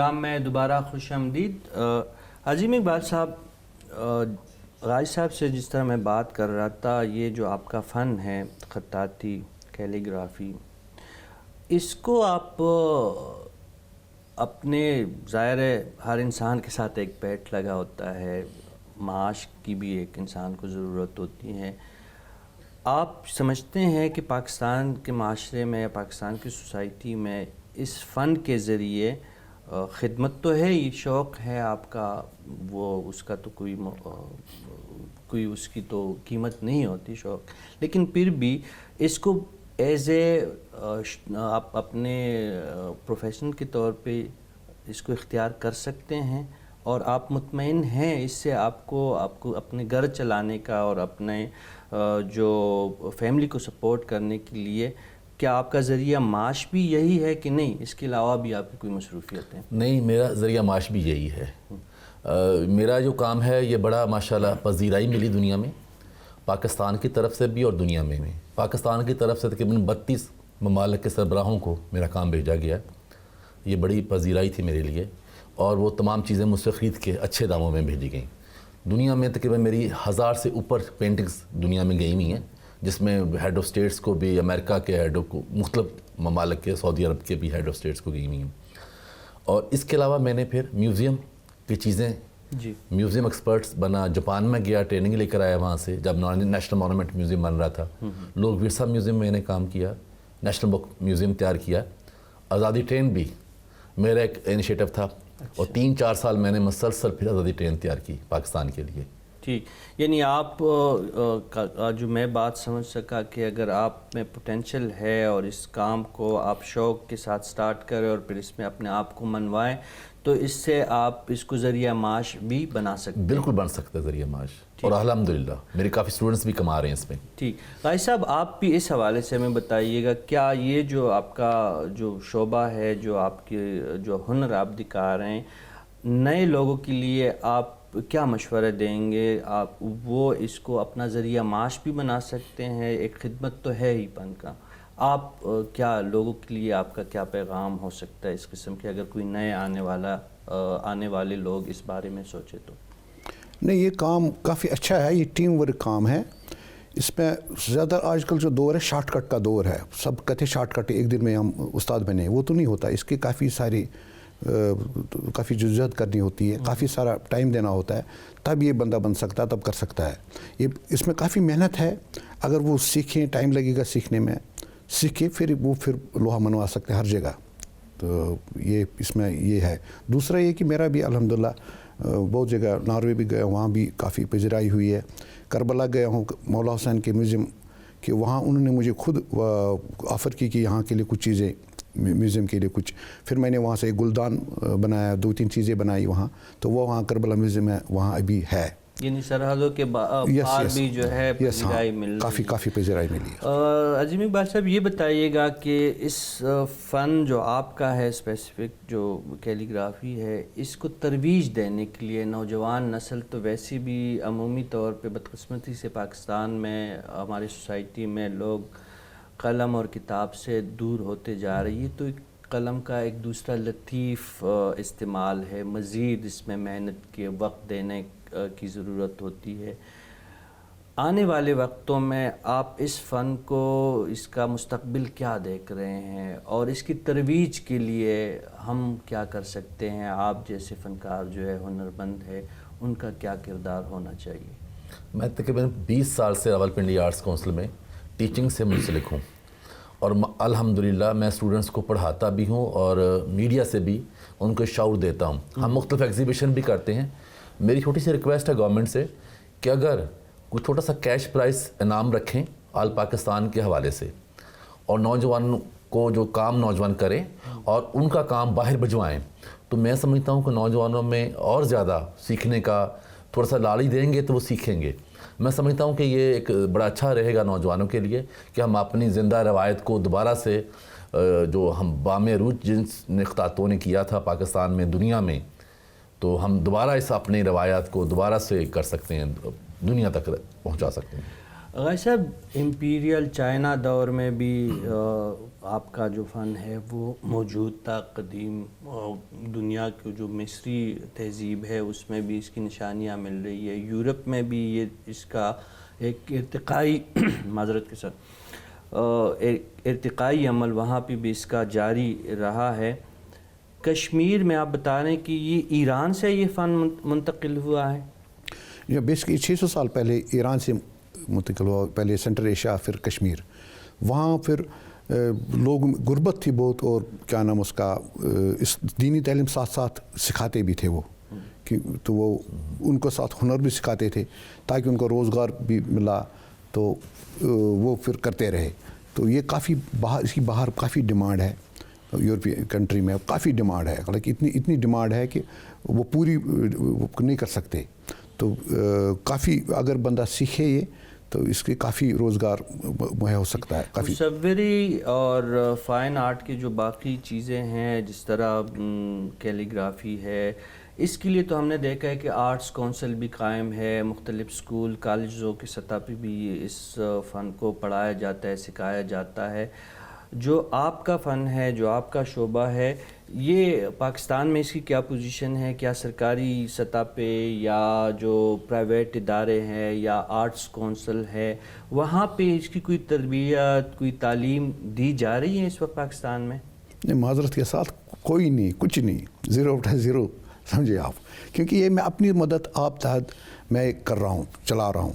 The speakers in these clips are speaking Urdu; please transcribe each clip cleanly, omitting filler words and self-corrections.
پروگرام میں دوبارہ خوش آمدید۔ عظیم اقبال صاحب، غازی صاحب سے جس طرح میں بات کر رہا تھا، یہ جو آپ کا فن ہے خطاطی، کیلیگرافی، اس کو آپ اپنے ظاہر ہے ہر انسان کے ساتھ ایک پیٹ لگا ہوتا ہے، معاش کی بھی ایک انسان کو ضرورت ہوتی ہے۔ آپ سمجھتے ہیں کہ پاکستان کے معاشرے میں یا پاکستان کی سوسائٹی میں اس فن کے ذریعے خدمت تو ہے، یہ شوق ہے آپ کا، وہ اس کا تو کوئی اس کی تو قیمت نہیں ہوتی شوق، لیکن پھر بھی اس کو ایز اے آپ اپنے پروفیشن کے طور پہ اس کو اختیار کر سکتے ہیں، اور آپ مطمئن ہیں اس سے آپ کو اپنے گھر چلانے کا اور اپنے جو فیملی کو سپورٹ کرنے کے لیے، کیا آپ کا ذریعہ معاش بھی یہی ہے کہ نہیں، اس کے علاوہ بھی آپ کی کوئی مصروفیت ہے؟ نہیں، میرا ذریعہ معاش بھی یہی ہے۔ میرا جو کام ہے یہ بڑا ماشاءاللہ پذیرائی ملی دنیا میں، پاکستان کی طرف سے بھی اور دنیا میں بھی۔ پاکستان کی طرف سے تقریباً 32 ممالک کے سربراہوں کو میرا کام بھیجا گیا، یہ بڑی پذیرائی تھی میرے لیے، اور وہ تمام چیزیں مجھ سے خرید کے اچھے داموں میں بھیجی گئیں۔ دنیا میں تقریباً میری 1000 سے اوپر پینٹنگز دنیا میں گئی ہوئی ہیں، جس میں ہیڈ آف سٹیٹس کو بھی، امریکہ کے ہیڈ کو، مختلف ممالک کے، سعودی عرب کے بھی ہیڈ آف سٹیٹس کو گئی ہوئی ہیں۔ اور اس کے علاوہ میں نے پھر میوزیم کی چیزیں، میوزیم ایکسپرٹس بنا، جاپان میں گیا، ٹریننگ لے کر آیا وہاں سے، جب نیشنل مونومنٹ میوزیم بن رہا تھا۔ لوگ ورثہ میوزیم میں نے کام کیا، نیشنل بک میوزیم تیار کیا، آزادی ٹرین بھی میرا ایک انیشیٹو تھا، اور 3-4 سال میں نے مسلسل پھر آزادی ٹرین تیار کی پاکستان کے لیے۔ ٹھیک، یعنی آپ جو میں بات سمجھ سکا کہ اگر آپ میں پوٹینشل ہے اور اس کام کو آپ شوق کے ساتھ سٹارٹ کریں اور پھر اس میں اپنے آپ کو منوائیں، تو اس سے آپ اس کو ذریعہ معاش بھی بنا سکتے ہیں۔ بالکل بن سکتا ہے ذریعہ معاش، اور الحمدللہ میرے کافی اسٹوڈنٹس بھی کما رہے ہیں اس میں۔ ٹھیک، غازی صاحب آپ بھی اس حوالے سے ہمیں بتائیے گا، کیا یہ جو آپ کا جو شعبہ ہے، جو آپ کے جو ہنر آپ دکھا رہے ہیں، نئے لوگوں کے لیے آپ کیا مشورہ دیں گے؟ آپ وہ اس کو اپنا ذریعہ معاش بھی بنا سکتے ہیں، ایک خدمت تو ہے ہی فن کا، آپ کیا لوگوں کے لیے آپ کا کیا پیغام ہو سکتا ہے اس قسم کے، اگر کوئی نئے آنے والے لوگ اس بارے میں سوچے تو؟ نہیں، یہ کام کافی اچھا ہے، یہ ٹیم ورک کام ہے۔ اس میں زیادہ آج کل جو دور ہے شارٹ کٹ کا دور ہے، سب کہتے ہیں شارٹ کٹ ایک دن میں ہم استاد بنے، وہ تو نہیں ہوتا، اس کی کافی جدوجہد کرنی ہوتی ہے، کافی سارا ٹائم دینا ہوتا ہے، تب یہ بندہ بن سکتا ہے، تب کر سکتا ہے۔ اس میں کافی محنت ہے، اگر وہ سیکھیں، ٹائم لگے گا سیکھنے میں، سیکھیں پھر لوہا منوا سکتے ہیں ہر جگہ۔ تو یہ اس میں یہ ہے۔ دوسرا یہ کہ میرا بھی الحمدللہ بہت جگہ، ناروے بھی گیا، وہاں بھی کافی پذیرائی ہوئی ہے۔ کربلا گیا ہوں مولا حسین کے میوزیم کہ وہاں انہوں نے مجھے خود آفر کی کہ یہاں کے لیے کچھ چیزیں، میوزیم کے لیے کچھ، پھر میں نے وہاں سے ایک گلدان بنایا، 2-3 چیزیں بنائی وہاں، تو وہ وہاں کربلا میوزیم ہے، وہاں ابھی ہے۔ یعنی سرحدوں کے پار بھی جو ہے پذیرائی مل رہی ہے، کافی پذیرائی ملی ہے۔ عظیم اقبال صاحب یہ بتائیے گا کہ اس فن جو آپ کا ہے، اسپیسیفک جو کیلیگرافی ہے، اس کو ترویج دینے کے لیے نوجوان نسل تو ویسے بھی عمومی طور پہ بدقسمتی سے پاکستان میں، ہماری سوسائٹی میں لوگ قلم اور کتاب سے دور ہوتے جا رہی ہے، تو قلم کا ایک دوسرا لطیف استعمال ہے، مزید اس میں محنت کے وقت دینے کی ضرورت ہوتی ہے۔ آنے والے وقتوں میں آپ اس فن کو، اس کا مستقبل کیا دیکھ رہے ہیں، اور اس کی ترویج کے لیے ہم کیا کر سکتے ہیں؟ آپ جیسے فنکار جو ہے، ہنرمند ہے، ان کا کیا کردار ہونا چاہیے؟ میں تقریباً 20 سال سے راولپنڈی آرٹس کونسل میں ٹیچنگ سے منسلک ہوں، اور الحمدللہ میں اسٹوڈنٹس کو پڑھاتا بھی ہوں اور میڈیا سے بھی ان کو شعور دیتا ہوں۔ ہم مختلف ایگزیبیشن بھی کرتے ہیں۔ میری چھوٹی سی ریکویسٹ ہے گورنمنٹ سے کہ اگر کوئی چھوٹا سا کیش پرائز انعام رکھیں آل پاکستان کے حوالے سے، اور نوجوان کو جو کام نوجوان کریں اور ان کا کام باہر بھجوائیں، تو میں سمجھتا ہوں کہ نوجوانوں میں اور زیادہ سیکھنے کا تھوڑا سا لالچ دیں گے تو وہ سیکھیں گے۔ میں سمجھتا ہوں کہ یہ ایک بڑا اچھا رہے گا نوجوانوں کے لیے کہ ہم اپنی زندہ روایت کو دوبارہ سے، جو ہم بام عروج جنس نختاتوں نے کیا تھا پاکستان میں، دنیا میں، تو ہم دوبارہ اس اپنی روایات کو دوبارہ سے کر سکتے ہیں، دنیا تک پہنچا سکتے ہیں۔ غازی صاحب امپیریل چائنا دور میں بھی آپ کا جو فن ہے وہ موجود تھا. قدیم دنیا کی جو مصری تہذیب ہے اس میں بھی اس کی نشانیاں مل رہی ہے. یورپ میں بھی یہ اس کا ایک ارتقائی معذرت کے ساتھ ارتقائی عمل وہاں پہ بھی اس کا جاری رہا ہے. کشمیر میں آپ بتا رہے ہیں کہ یہ ایران سے یہ فن منتقل ہوا ہے. یہ بیسکلی 600 سال پہلے ایران سے منتقل ہوا, پہلے سینٹرل ایشیا پھر کشمیر. وہاں پھر لوگ غربت تھی بہت, اور کیا نام اس کا اس دینی تعلیم ساتھ ساتھ سکھاتے بھی تھے وہ, تو وہ ان کو ساتھ ہنر بھی سکھاتے تھے تاکہ ان کو روزگار بھی ملا, تو وہ پھر کرتے رہے. تو یہ کافی باہر, اس کی باہر کافی ڈیمانڈ ہے, یورپی کنٹری میں کافی ڈیمانڈ ہے, حالانکہ اتنی ڈیمانڈ ہے کہ وہ پوری نہیں کر سکتے. تو کافی اگر بندہ سیکھے یہ تو اس کے کافی روزگار مہیا ہو سکتا ہے. کافی مصوری اور فائن آرٹ کے جو باقی چیزیں ہیں جس طرح کیلیگرافی ہے, اس کے لیے تو ہم نے دیکھا ہے کہ آرٹس کونسل بھی قائم ہے, مختلف اسکول کالجوں کی سطح پہ بھی اس فن کو پڑھایا جاتا ہے, سکھایا جاتا ہے. جو آپ کا فن ہے, جو آپ کا شعبہ ہے, یہ پاکستان میں اس کی کیا پوزیشن ہے؟ کیا سرکاری سطح پہ یا جو پرائیویٹ ادارے ہیں یا آرٹس کونسل ہے وہاں پہ اس کی کوئی تربیت, کوئی تعلیم دی جا رہی ہے اس وقت پاکستان میں؟ نہیں, معذرت کے ساتھ کوئی نہیں, کچھ نہیں, 0/0 سمجھے آپ. کیونکہ یہ میں اپنی مدد آپ تحت میں کر رہا ہوں, چلا رہا ہوں.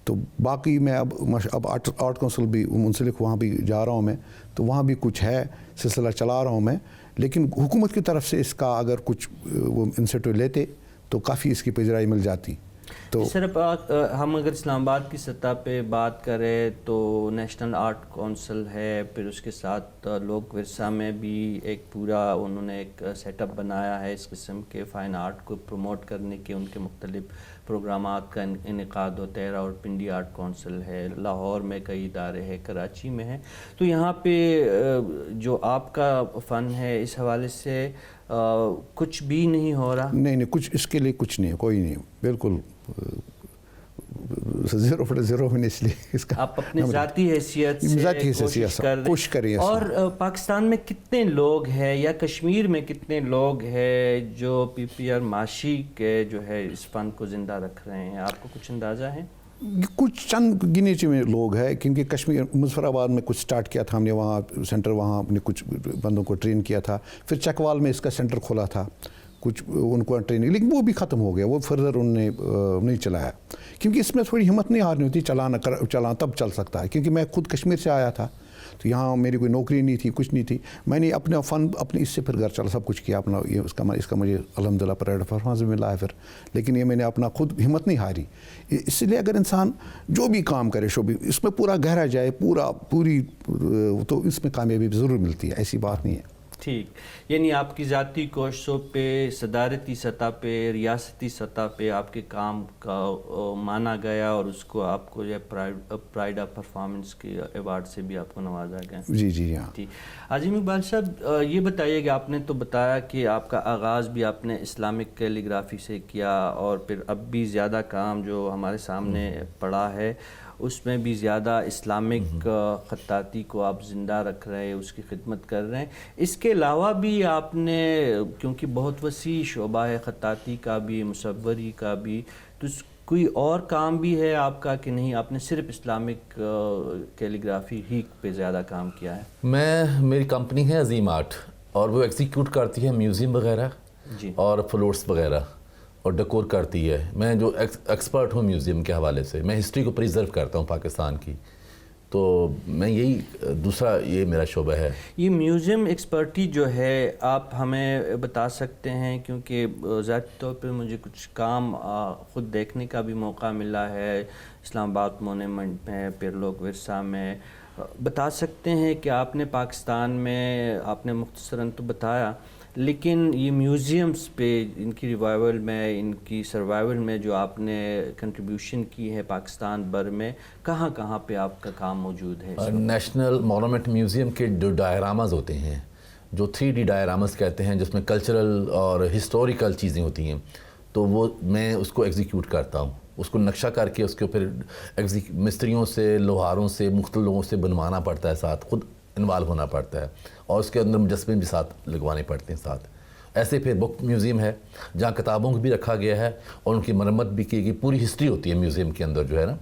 تو باقی میں اب آرٹ کونسل بھی منسلک, وہاں بھی جا رہا ہوں میں, تو وہاں بھی کچھ ہے سلسلہ چلا رہا ہوں میں. لیکن حکومت کی طرف سے اس کا اگر کچھ وہ انسیٹیو لیتے تو کافی اس کی پذیرائی مل جاتی. تو صرف ہم اگر اسلام آباد کی سطح پہ بات کریں تو نیشنل آرٹ کونسل ہے, پھر اس کے ساتھ لوک ورثہ میں بھی ایک پورا انہوں نے ایک سیٹ اپ بنایا ہے اس قسم کے فائن آرٹ کو پروموٹ کرنے کے. ان کے مختلف پروگرامات کا انعقاد ہوتا ہے. راولپنڈی آرٹ کونسل ہے, لاہور میں کئی ادارے ہیں, کراچی میں ہیں. تو یہاں پہ جو آپ کا فن ہے اس حوالے سے کچھ بھی نہیں ہو رہا؟ نہیں, کچھ اس کے لیے کچھ نہیں, کوئی نہیں, بالکل 0/0 ہونے, اس لیے اس کا آپ اپنے ذاتی حیثیت سے کوشش کریں. اور پاکستان میں کتنے لوگ ہیں یا کشمیر میں کتنے لوگ ہیں جو PPR ماشی کے جو ہے اس فن کو زندہ رکھ رہے ہیں؟ آپ کو کچھ اندازہ ہے؟ کچھ چند گنے چنے لوگ ہیں, کیونکہ کشمیر مظفر آباد میں کچھ سٹارٹ کیا تھا ہم نے, وہاں سینٹر, وہاں اپنے کچھ بندوں کو ٹرین کیا تھا. پھر چکوال میں اس کا سینٹر کھولا تھا, کچھ ان کو ٹریننگ, لیکن وہ بھی ختم ہو گیا, وہ فردر انہوں نے نہیں چلایا. کیونکہ اس میں تھوڑی ہمت نہیں ہارنی ہوتی, چلانا تب چل سکتا ہے. کیونکہ میں خود کشمیر سے آیا تھا, تو یہاں میری کوئی نوکری نہیں تھی, کچھ نہیں تھی. میں نے اپنا فن اپنے اس سے پھر گھر چلا, سب کچھ کیا اپنا, یہ اس کا مجھے الحمدللہ پرفارمنس ملا ہے پھر. لیکن یہ میں نے اپنا خود ہمت نہیں ہاری. اس لیے اگر انسان جو بھی کام کرے شعبے اس میں پورا گہرا جائے, پوری, تو اس میں کامیابی ضرور ملتی ہے, ایسی بات نہیں ہے. ٹھیک, یعنی آپ کی ذاتی کوششوں پہ, صدارتی سطح پہ, ریاستی سطح پہ آپ کے کام کا مانا گیا اور اس کو آپ کو جو پرائڈ آف پرفارمنس کے ایوارڈ سے بھی آپ کو نوازا گیا. جی ہاں. ٹھیک, عظیم اقبال صاحب یہ بتائیے کہ آپ نے تو بتایا کہ آپ کا آغاز بھی آپ نے اسلامک کیلیگرافی سے کیا, اور پھر اب بھی زیادہ کام جو ہمارے سامنے پڑا ہے اس میں بھی زیادہ اسلامک خطاطی کو آپ زندہ رکھ رہے ہیں, اس کی خدمت کر رہے ہیں. اس کے علاوہ بھی آپ نے, کیونکہ بہت وسیع شعبہ ہے خطاطی کا بھی, مصوری کا بھی, تو کوئی اور کام بھی ہے آپ کا کہ نہیں, آپ نے صرف اسلامک کیلیگرافی ہی پہ زیادہ کام کیا ہے؟ میری کمپنی ہے عظیم آرٹ, اور وہ ایگزیکیوٹ کرتی ہے میوزیم وغیرہ اور فلورس وغیرہ, اور ڈیکور کرتی ہے. میں جو ایکسپرٹ ہوں میوزیم کے حوالے سے, میں ہسٹری کو پریزرو کرتا ہوں پاکستان کی, تو میں یہی دوسرا یہ میرا شعبہ ہے. یہ میوزیم ایکسپرٹی جو ہے آپ ہمیں بتا سکتے ہیں, کیونکہ ذاتی طور پہ مجھے کچھ کام خود دیکھنے کا بھی موقع ملا ہے اسلام آباد مونومنٹ میں, پھر لوک ورثہ میں. بتا سکتے ہیں کہ آپ نے پاکستان میں, آپ نے مختصراً تو بتایا, لیکن یہ میوزیمز پہ ان کی ریوائول میں, ان کی سروائیول میں جو آپ نے کنٹریبیوشن کی ہے پاکستان بھر میں, کہاں کہاں پہ آپ کا کام موجود ہے؟ نیشنل مونومنٹ میوزیم کے جو ڈائراماز ہوتے ہیں, جو 3D ڈائراماز کہتے ہیں, جس میں کلچرل اور ہسٹوریکل چیزیں ہوتی ہیں, تو وہ میں اس کو ایگزیکیوٹ کرتا ہوں. اس کو نقشہ کر کے اس کے اوپر مستریوں سے لوہاروں سے مختلف لوگوں سے بنوانا پڑتا ہے، ساتھ خود انوالو ہونا پڑتا ہے، اور اس کے اندر مجسمے بھی ساتھ لگوانے پڑتے ہیں ساتھ۔ ایسے پھر بک میوزیم ہے جہاں کتابوں کو بھی رکھا گیا ہے اور ان کی مرمت بھی کی گئی، پوری ہسٹری ہوتی ہے میوزیم کے اندر جو ہے نا۔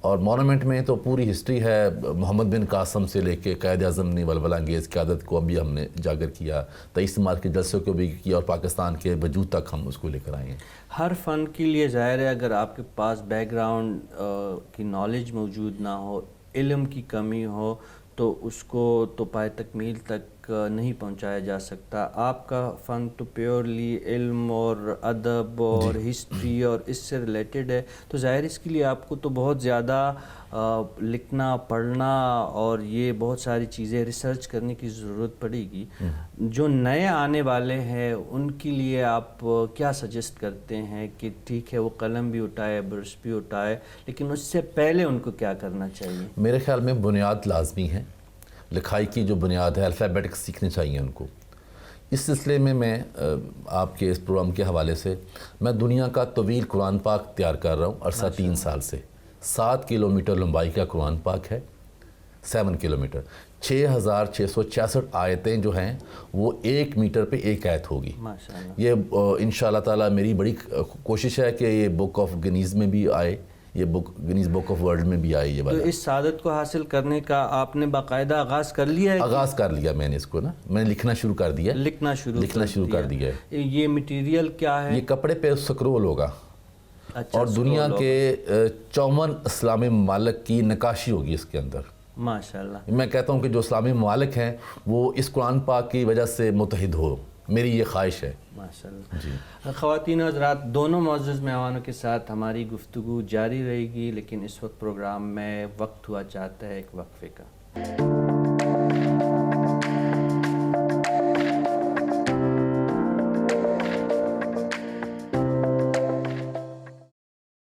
اور مونومنٹ میں تو پوری ہسٹری ہے، محمد بن قاسم سے لے کے قائد اعظم نے ولولہ انگیز قیادت کو ابھی ہم نے اجاگر کیا، 23 مارچ کے جلسے کو بھی کیا، اور پاکستان کے وجود تک ہم اس کو لے کر آئے ہیں۔ ہر فن کے لیے ظاہر ہے اگر آپ کے پاس بیک گراؤنڈ کی نالج موجود نہ ہو، علم کی کمی ہو، تو اس کو تو پائے تکمیل تک نہیں پہنچایا جا سکتا۔ آپ کا فن تو پیورلی علم اور ادب اور ہسٹری اور اس سے ریلیٹڈ ہے، تو ظاہر اس کے لیے آپ کو تو بہت زیادہ لکھنا پڑھنا اور یہ بہت ساری چیزیں ریسرچ کرنے کی ضرورت پڑے گی۔ جو نئے آنے والے ہیں ان کے لیے آپ کیا سجیسٹ کرتے ہیں کہ ٹھیک ہے وہ قلم بھی اٹھائے، برش بھی اٹھائے، لیکن اس سے پہلے ان کو کیا کرنا چاہیے؟ میرے خیال میں بنیاد لازمی ہے، لکھائی کی جو بنیاد ہے، الفابیٹکس سیکھنے چاہیے ان کو۔ اس سلسلے میں آپ کے اس پروگرام کے حوالے سے میں دنیا کا طویل قرآن پاک تیار کر رہا ہوں عرصہ 3 سال سے۔ 7 کلومیٹر لمبائی کا قرآن پاک ہے، 7 کلومیٹر، 6666 آیتیں جو ہیں وہ 1 میٹر پہ 1 آیت ہوگی۔ ماشاءاللہ۔ یہ انشاءاللہ تعالیٰ میری بڑی کوشش ہے کہ یہ بک آف گنیز میں بھی آئے، یہ بک گنیز بک آف ورلڈ میں بھی آئی یہ تو والا۔ اس سعادت کو حاصل کرنے کا آپ نے باقاعدہ آغاز کر لیا ہے؟ آغاز کر لیا میں نے اس کو نا، میں نے لکھنا شروع کر دیا، لکھنا شروع کر دیا ہے۔ یہ مٹیریل کیا ہے؟ یہ کپڑے پہ سکرول ہوگا، اچھا، اور دنیا کے 54 اسلامی ممالک کی نقاشی ہوگی اس کے اندر۔ ماشاءاللہ۔ میں کہتا ہوں کہ جو اسلامی ممالک ہیں وہ اس قرآن پاک کی وجہ سے متحد ہو، میری یہ خواہش ہے۔ ماشاءاللہ۔ جی، خواتین و حضرات، دونوں معزز مہمانوں کے ساتھ ہماری گفتگو جاری رہے گی، لیکن اس وقت پروگرام میں وقت ہوا چاہتا ہے ایک وقفے کا۔